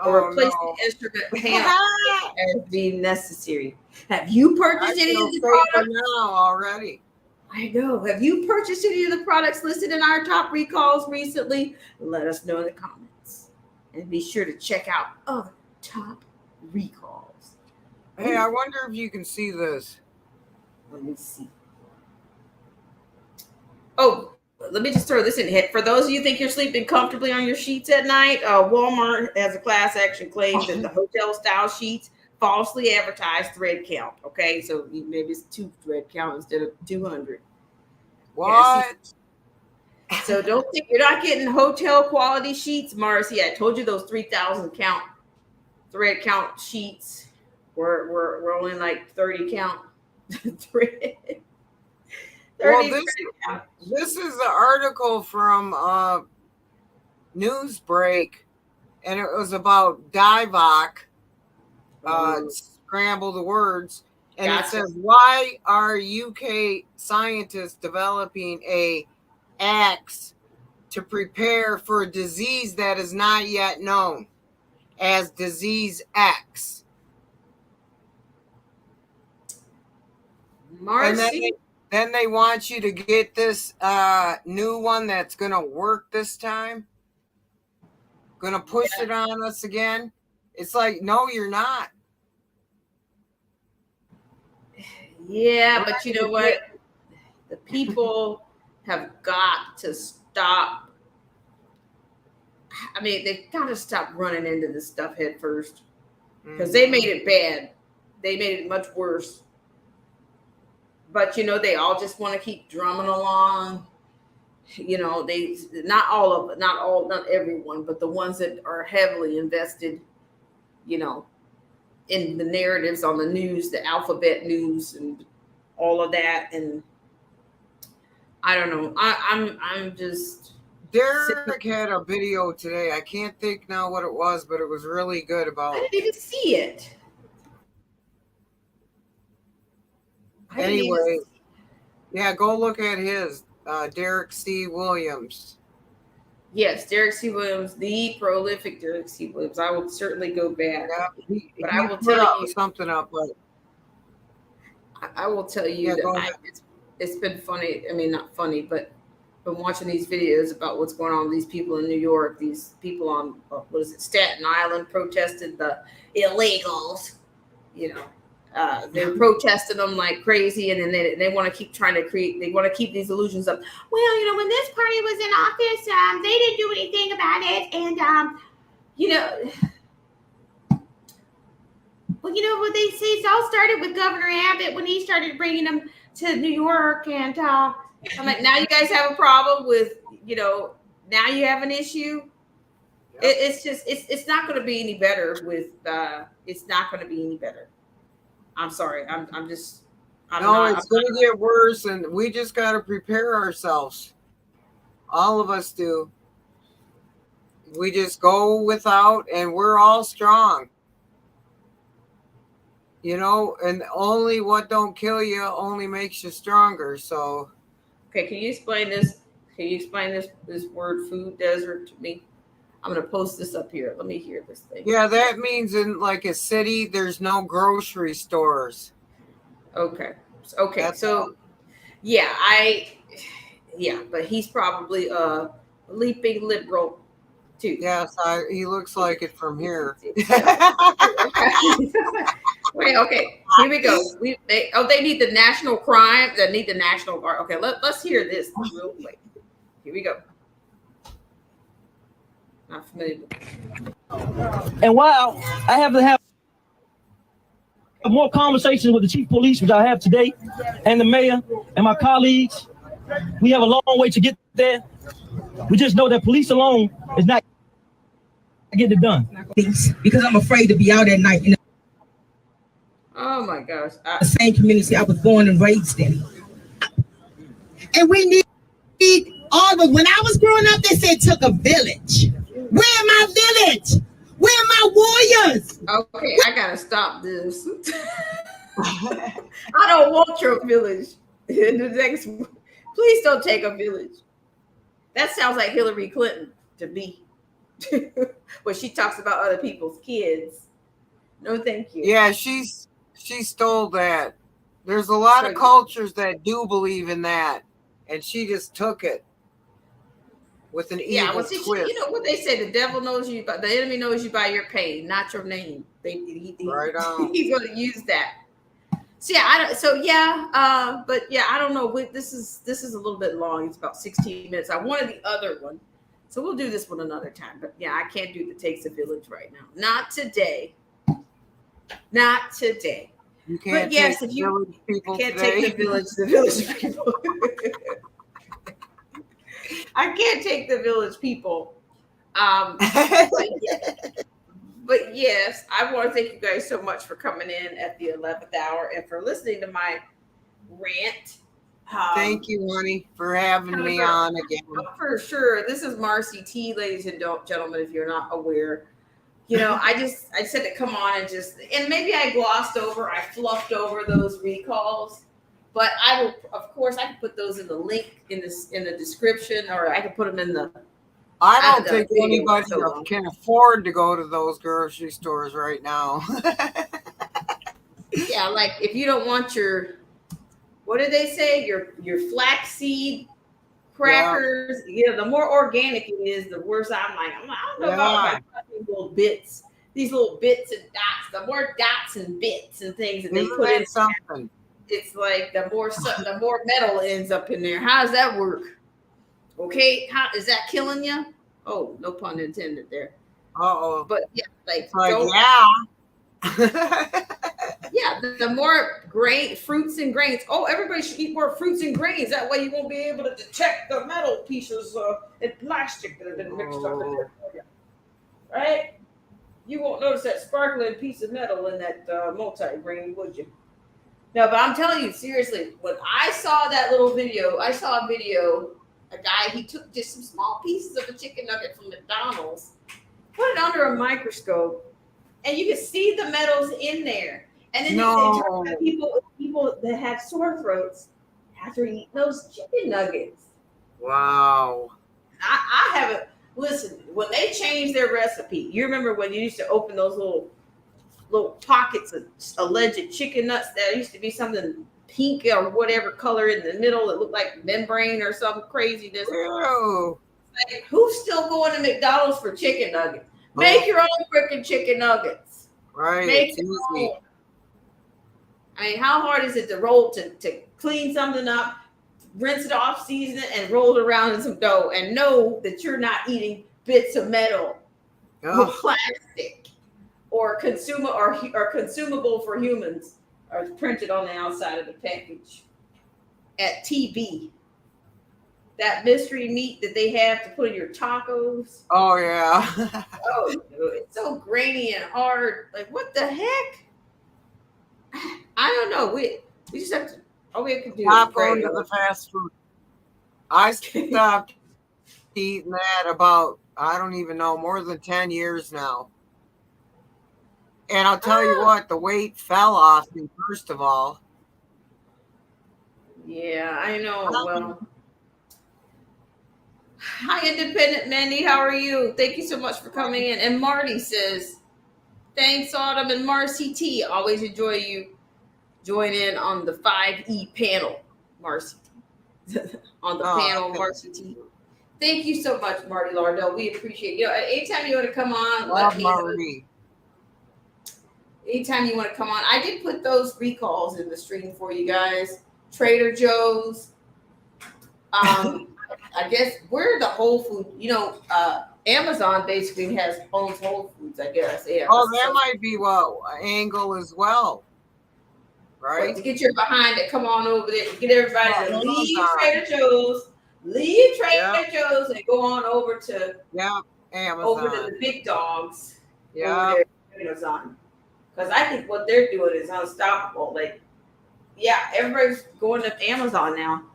or replace the instrument panel as deemed necessary. Have you purchased any of the products now already? I know. Have you purchased any of the products listed in our top recalls recently? Let us know in the comments. And be sure to check out other top recalls. Hey, I wonder if you can see this. Let me see. Oh, let me just throw this in. For those of you who think you're sleeping comfortably on your sheets at night, Walmart has a class action claim that the hotel style sheets falsely advertised thread count. Okay, so maybe it's 2 thread count instead of 200. What? Yeah, so don't think you're not getting hotel quality sheets, Marcy. I told you those 3,000 count thread count sheets were only like 30 count thread. Well, this is an article from Newsbreak, and it was about DIVOC. Scramble the words, and It says, why are UK scientists developing a axe to prepare for a disease that is not yet known as disease X? Marcy? Then they want you to get this new one that's going to work this time. Gonna push it on us again? It's like, no, you're not. Yeah, but you know what? The people have got to stop. I mean, they've got to stop running into this stuff head first because they made it bad. They made it much worse. But you know, they all just want to keep drumming along. You know, they not everyone, but the ones that are heavily invested, you know, in the narratives on the news, the alphabet news, and all of that. And I don't know. I'm just. Derek had a video today. I can't think now what it was, but it was really good about. I didn't even see it. Anyway, yeah, go look at his Derek C. Williams. Yes, Derek C. Williams, the prolific Derek C. Williams. I will certainly go back. Yeah, but I will tell you something up. But I will tell you that it's been funny. I mean, not funny, but been watching these videos about what's going on with these people in New York. These people on Staten Island protested the illegals. You know, they're protesting them like crazy, and then they want to keep trying to create. They want to keep these illusions up. Well, you know, when this party was in office, they didn't do anything about it, and you know. Well, you know what they say? It all started with Governor Abbott when he started bringing them to New York, and I'm like, now you guys have a problem with, you know, now you have an issue. Yep. It's just, it's not going to be any better with, it's not going to be any better. I'm sorry. It's going to get worse, and we just got to prepare ourselves. All of us do. We just go without, and we're all strong. You know, and only what don't kill you only makes you stronger. So, okay, can you explain this? Can you explain this word food desert to me? I'm gonna post this up here. Let me hear this thing. Yeah, that means in like a city, there's no grocery stores. Okay. So, yeah, but he's probably a leaping liberal too. Yes, he looks like it from here. Wait, okay, here we go. They need the national crime. They need the National Guard. Okay, let's hear this real quick. Here we go. Not familiar. And while I have to have more conversations with the chief of police, which I have today, and the mayor and my colleagues, we have a long way to get there. We just know that police alone is not getting it done. Because I'm afraid to be out at night. You know? Oh my gosh. The same community I was born and raised in. And we need all the, when I was growing up, they said it took a village. Where my village? Where my warriors? Okay, I gotta stop this. I don't want your village. Please don't take a village. That sounds like Hillary Clinton to me. When she talks about other people's kids. No, thank you. Yeah, she stole that. There's a lot of cultures that do believe in that, and she just took it with an evil twist. You know what they say? The devil knows you, but the enemy knows you by your pain, not your name. Right on. He's going to use that. So but I don't know. This is a little bit long. It's about 16 minutes. I wanted the other one, so we'll do this one another time. But yeah, I can't do the takes a village right now. Not today. Not today. You can't. But yes, if you can't take the village people. I can't take the village people. But yes, I want to thank you guys so much for coming in at the 11th hour and for listening to my rant. Thank you, honey, for having me on again. For sure. This is Marcy T, ladies and gentlemen, if you're not aware. You know, I said to come on and maybe I fluffed over those recalls. But I will, of course, I can put those in the link in the description, or I can put them in the. I don't think anybody can afford to go to those grocery stores right now. Yeah, like if you don't want your, what did they say? Your flaxseed crackers. Yeah, the more organic it is, the worse I'm like. I don't know about these little bits. These little bits and dots. The more dots and bits and things that they Isn't put that in, something? it's like the more metal ends up in there. How does that work? Okay, how is that killing you? Oh, no pun intended there. Uh-oh. But yeah, like yeah. Yeah, the more fruits and grains. Oh, everybody should eat more fruits and grains. That way you won't be able to detect the metal pieces and plastic that have been mixed up in there. Right? You won't notice that sparkling piece of metal in that multi-grain, would you? No, but I'm telling you, seriously, when I saw that little video, a guy, he took just some small pieces of a chicken nugget from McDonald's, put it under a microscope, and you could see the metals in there. And then they talk about people that have sore throats after eating those chicken nuggets. Wow. I haven't, listen, when they changed their recipe, you remember when you used to open those little pockets of alleged chicken nuts, that used to be something pink or whatever color in the middle that looked like membrane or some craziness. Ew. Like, who's still going to McDonald's for chicken nuggets? Make your own freaking chicken nuggets. Right. Make It's easy. I mean, how hard is it to clean something up, rinse it off, season it, and roll it around in some dough and know that you're not eating bits of metal or plastic or consumable for humans are printed on the outside of the package. At TB, that mystery meat that they have to put in your tacos. Oh yeah. Oh, it's so grainy and hard. Like, what the heck? I don't know. We just have to. All we have to do Stop is pray. going to the fast food. I stopped eating that about, I don't even know, more than 10 years now. And I'll tell you what, the weight fell off me, first of all. Yeah, I know. Well, hi, Independent Mandy. How are you? Thank you so much for coming in. And Marty says, thanks, Autumn and Marcy T. Always enjoy you join in on the 5E panel, Marcy T. On the panel, Marcy T. Thank you so much, Marty Lardell. We appreciate you. Anytime you want to come on, let me know. Anytime you want to come on. I did put those recalls in the stream for you guys. Trader Joe's. I guess we're the Whole Food. Amazon basically owns Whole Foods, I guess. Yeah. That might be Angle as well. Right? To get your behind it, come on over there. Get everybody to leave Trader Joe's. Leave Trader Joe's and go on over to Amazon. Over to the big dogs. Yeah. Amazon. Because I think what they're doing is unstoppable. Like, everybody's going to Amazon now.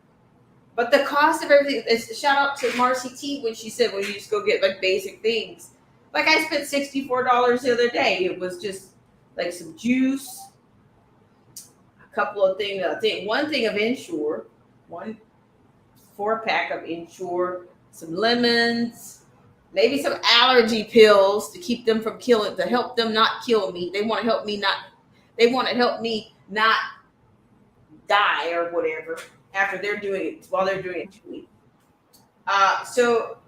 But the cost of everything, shout out to Marcy T when she said when you just go get like basic things. Like I spent $64 the other day. It was just like some juice, a couple of things, one thing of Ensure, 4-pack of Ensure, some lemons, maybe some allergy pills to keep them from to help them not kill me. They want to help me not not die or whatever after they're doing it, while they're doing it to me. So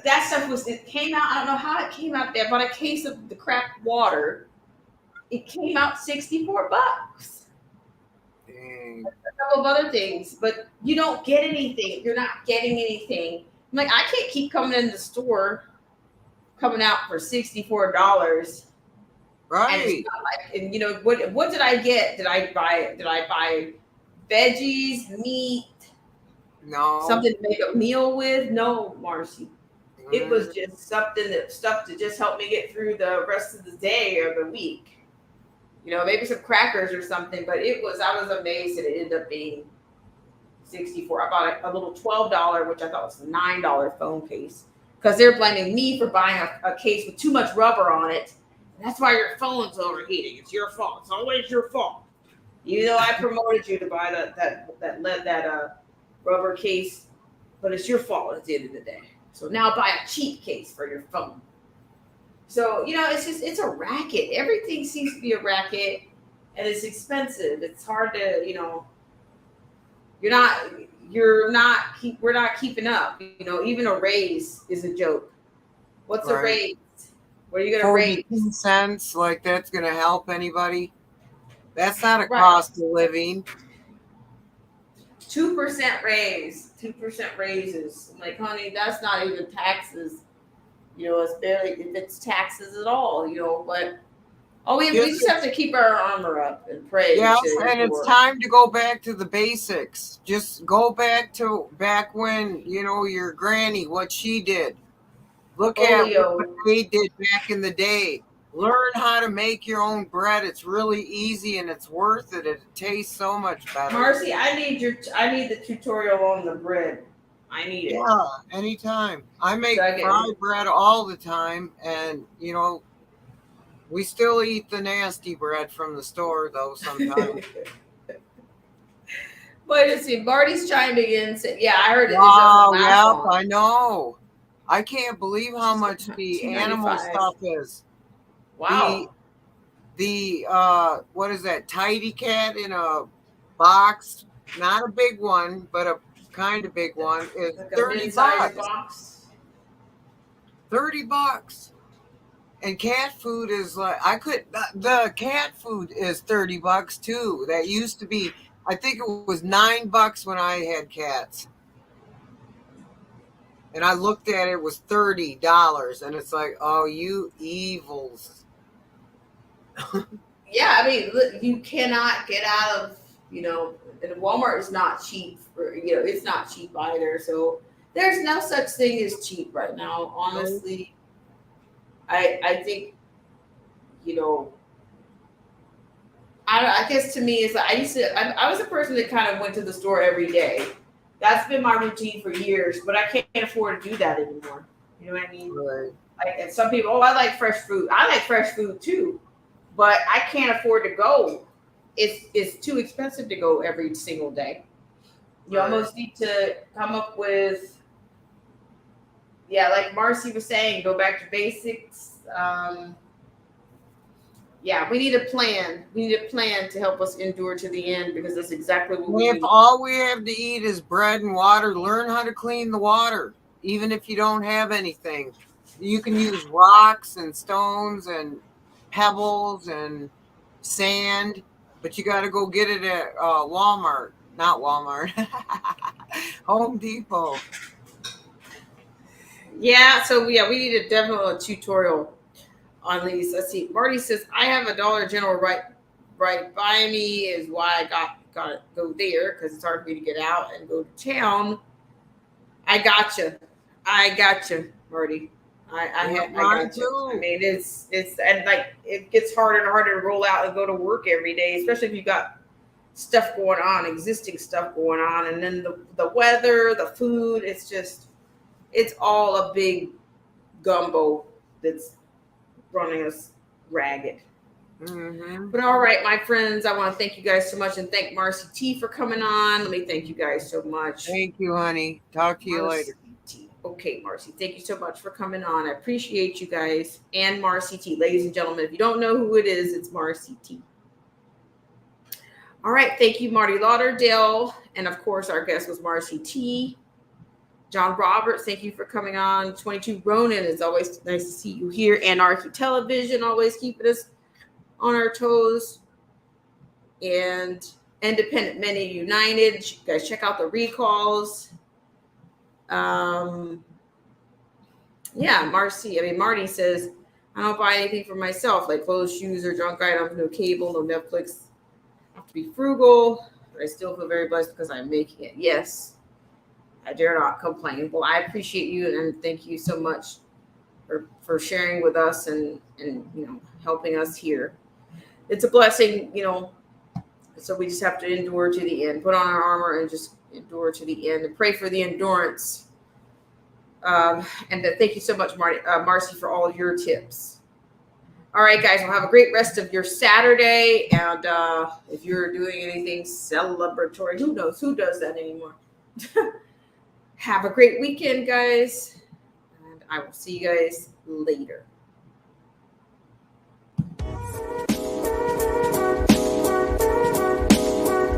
that stuff it came out, I don't know how it came out there, but a case of the crap water, it came out $64. Dang. A couple of other things, but you don't get anything. You're not getting anything. I'm like, I can't keep coming in the store, coming out for $64. Right. And what did I get? Did I buy veggies, meat? No. Something to make a meal with? No, Marcy. It was just stuff to just help me get through the rest of the day or the week. Maybe some crackers or something, but I was amazed that it ended up being $64. I bought a little $12, which I thought was a $9 phone case, because they're blaming me for buying a case with too much rubber on it. And that's why your phone's overheating. It's your fault. It's always your fault. Even though I promoted you to buy that rubber case, but it's your fault at the end of the day. So now buy a cheap case for your phone. So, it's a racket. Everything seems to be a racket, and it's expensive. It's hard to, we're not keeping up. You know, even a raise is a joke. What's a Right. raise? What are you gonna 42 raise? cents, like that's gonna help anybody. That's not a Right. cost of living. 2% raise, 2% raises. I'm like, honey, that's not even taxes. You know, it's barely if it's taxes at all. You know, but we just have to keep our armor up and pray. Yes, to and it's endure. time to go back to the basics. Just go back when, you know, your granny, what she did. Look at what Polio. they did back in the day. Learn how to make your own bread. It's really easy and it's worth it. It tastes so much better. Marcy, I need the tutorial on the bread. I need it. Yeah, anytime. I make fried bread all the time, and you know, we still eat the nasty bread from the store though sometimes. But let's see, Marty's chimed in and said, "Yeah, I heard it." Wow, It yep, I know. I can't believe how She's much the animal $2.95. stuff is. Wow. The what is that? Tidy Cat in a box, not a big one, but a kind of big one, is Like a $30. mid-sized box. $30. And cat food is like the cat food is $30 too. That used to be, I think it was $9 when I had cats. And I looked at it, it was $30, and it's like, oh, you evils. Yeah, I mean, look, you cannot get out of, you know, and Walmart is not cheap it's not cheap either. So there's no such thing as cheap right now. Honestly, I think, you know, I guess to me it's like I was a person that kind of went to the store every day. That's been my routine for years, but I can't afford to do that anymore. You know what I mean? Right. Like, and some people, I like fresh food. I like fresh food too, but I can't afford to go. It's too expensive to go every single day. You almost need to come up with, like Marcy was saying, go back to basics. We need a plan. We need a plan to help us endure to the end, because that's exactly what we If need. all we have to eat is bread and water, learn how to clean the water. Even if you don't have anything, you can use rocks and stones and pebbles and sand, but you got to go get it at Walmart. Not Walmart. Home Depot. Yeah, so we need a definitely tutorial on these. Let's see. Marty says, I have a Dollar General right by me, is why I got to go there, because it's hard for me to get out and go to town. I gotcha, Marty. I got you. I mean, it's and like it gets harder and harder to roll out and go to work every day, especially if you got stuff going on, existing stuff going on, and then the weather, the food. It's all a big gumbo that's running us ragged. Mm-hmm. But all right, my friends, I want to thank you guys so much, and thank Marcy T for coming on. Let me thank you guys so much. Thank you, honey. Talk to you later. T. Okay, Marcy, thank you so much for coming on. I appreciate you guys. And Marcy T. Ladies and gentlemen, if you don't know who it is, it's Marcy T. All right, thank you, Marty Lauderdale. And of course, our guest was Marcy T. John Roberts, thank you for coming on. 22 Ronan, it's always nice to see you here. Anarchy Television, always keeping us on our toes. And Independent Men United, you guys check out the recalls. Marty says, I don't buy anything for myself, like clothes, shoes, or junk items, no cable, no Netflix. I have to be frugal, but I still feel very blessed because I'm making it. Yes, I dare not complain. Well, I appreciate you, and thank you so much for sharing with us and helping us here. It's a blessing, so we just have to endure to the end, put on our armor and just endure to the end, and pray for the endurance. Thank you so much, Marcy, for all your tips. All right, guys, well, have a great rest of your Saturday. And if you're doing anything celebratory, who knows? Who does that anymore? Have a great weekend, guys. And I will see you guys later.